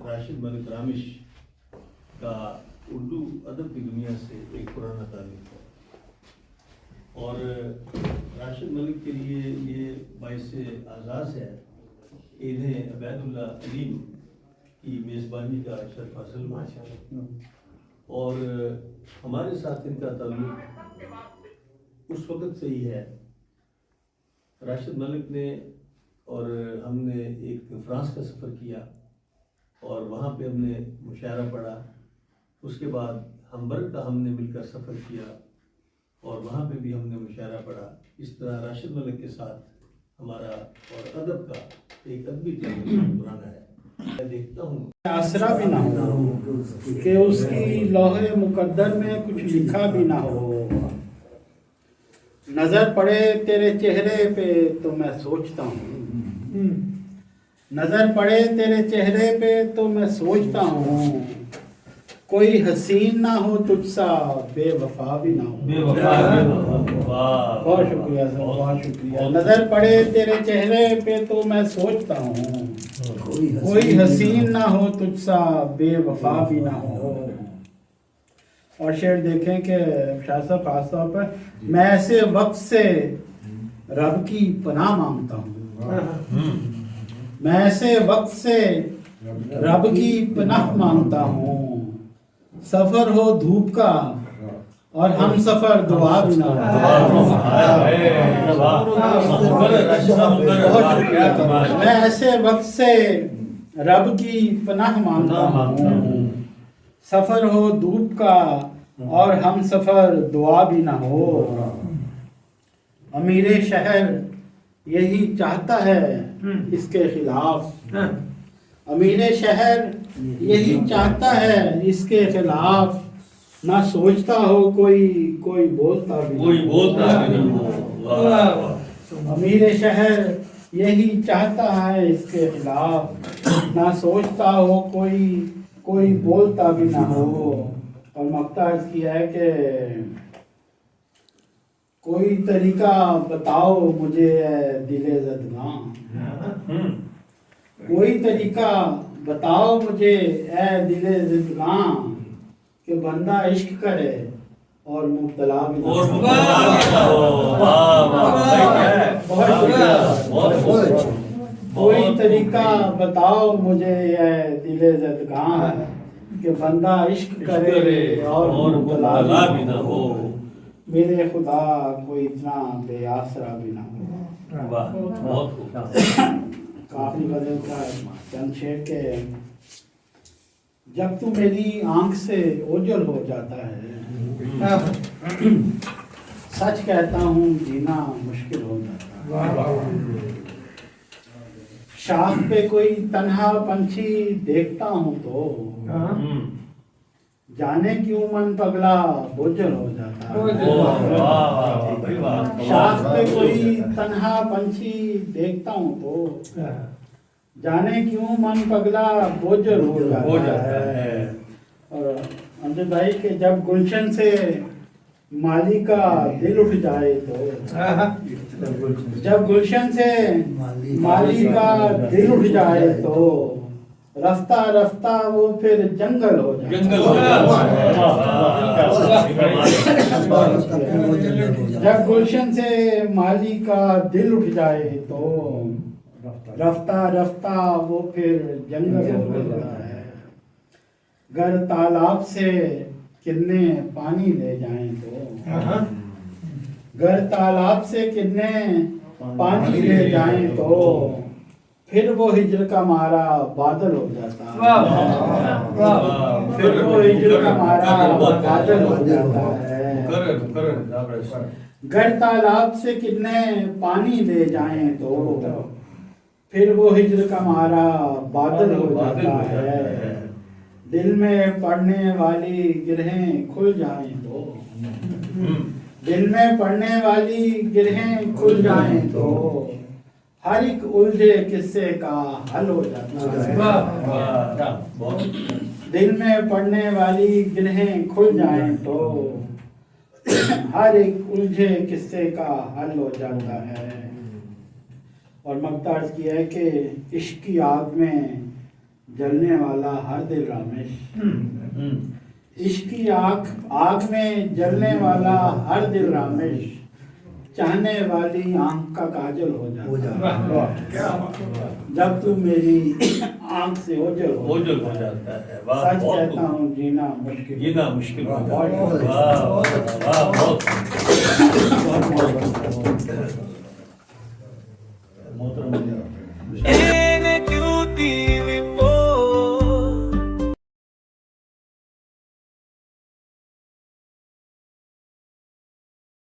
راشد ملک رامش کا اردو ادب کی دنیا سے ایک پرانا تعلق ہے، اور راشد ملک کے لیے یہ باعث اعزاز ہے کہ انہیں عبید اللہ علیم کی میزبانی کا شرف حاصل ہوا، اور ہمارے ساتھ ان کا تعلق اس وقت سے ہی ہے۔ راشد ملک نے اور ہم نے ایک فرانس کا سفر کیا اور وہاں پہ ہم نے مشاعرہ پڑھا، اس کے بعد ہمبرگ کا ہم نے مل کر سفر کیا اور وہاں پہ بھی ہم نے مشاعرہ پڑھا۔ اس طرح راشد ملک کے ساتھ ہمارا اور ادب کا ایک ادبی تعلق پرانا ہے۔ میں دیکھتا ہوں آسرا بھی نہ ہو کہ اس کی لوح مقدر میں کچھ لکھا بھی نہ ہو، نظر پڑے تیرے چہرے پہ تو میں سوچتا ہوں، نظر پڑے تیرے چہرے پہ تو میں سوچتا ہوں، کوئی حسین نہ ہو تجھ سا بے وفا بھی نہ ہو۔ بہت شکریہ سر، بہت شکریہ۔ نظر پڑے تیرے چہرے پہ تو میں سوچتا ہوں، کوئی حسین نہ ہو تجھ سا بے وفا بھی نہ ہو۔ اور شعر دیکھیں کہ شاہ صاحب خاص طور پر میں ایسے وقت سے رب کی پناہ مانگتا ہوں، میں ایسے وقت سے رب کی پناہ مانگتا ہوں، سفر ہو دھوپ کا اور ہم سفر دعا بھی نہ ہو۔ میں ایسے وقت سے رب کی پناہ مانگتا ہوں، سفر ہو دھوپ کا اور ہم سفر دعا بھی نہ ہو۔ امیر شہر یہی چاہتا ہے اس کے خلاف، امیر شہر یہی چاہتا ہے اس کے خلاف، نہ سوچتا ہو کوئی بولتا بھی نہیں ہو۔ امیر شہر یہی چاہتا ہے اس کے خلاف، نہ سوچتا ہو کوئی بولتا بھی نہ ہو۔ اور مقطع عرض کیا ہے کہ کوئی طریقہ بتاؤ مجھے اے دل زدگاں، کوئی طریقہ بتاؤ مجھے اے دل زدگاں، کہ بندہ عشق کرے اور مبتلا بھی نہ ہو۔ کوئی طریقہ بتاؤ مجھے اے دل زدگاں، کہ بندہ عشق کرے اور مبتلا بھی نہ ہو، میرے خدا کوئی اتنا بے آسرا بھی نہ ہو۔ کافی غزل کا چند شعر کے جب تو میری آنکھ سے اوجھل ہو جاتا ہے، سچ کہتا ہوں جینا مشکل ہو جاتا ہے، شاخ پہ کوئی تنہا پنچھی دیکھتا ہوں تو جانے کیوں من پگلا بوجھل ہو جاتا ہے، شاخ پہ کوئی تنہا پنچھی دیکھتا ہوں تو جانے کیوں من پگلا بوجھل ہو جاتا ہے۔ اور امجد بھائی کہ جب گلشن سے مالی کا دل اٹھ جائے تو، جب گلشن سے مالی کا دل اٹھ جائے تو رفتہ رفتہ وہ پھر جنگل ہو جاتا ہے۔ جب گلشن سے مالی کا دل اٹھ جائے تو رفتہ رفتہ وہ پھر جنگل ہو جاتا ہے۔ گر تالاب سے کتنے پانی لے جائیں تو، گر تالاب سے کتنے پانی لے جائیں تو پھر وہ ہجر کا مارا بادل ہو جاتا ہے، پھر وہ ہجر کا مارا بادل ہو جاتا ہے۔ گر تالاب سے کتنے پانی لے جائیں تو پھر وہ ہجر کا مارا بادل ہو جاتا ہے، دل میں پڑنے والی گرہیں کھل جائیں تو، دل میں پڑنے والی گرہیں کھل جائیں تو ہر ایک الجھے قصے کا حل ہو جاتا ہے، دل میں پڑنے والی گرہیں کھل جائیں تو ہر ایک الجھے قصے کا حل ہو جاتا ہے۔ اور مقطع عرض کیا ہے کہ عشق کی آگ میں جلنے والا ہر دل رامش، ہوں، عشق کی آگ میں جلنے والا ہر دل رامش، چاہنے والی آنکھ کا کاجل ہو جاتا ہے جب تو میری آنکھ سے اوجل اوجل ہو جاتا ہے. واہ، سچ بہت کہتا ہوں جینا مشکل. جینا مشکل ہو جاتا ہے. واہ واہ، بہت محترم.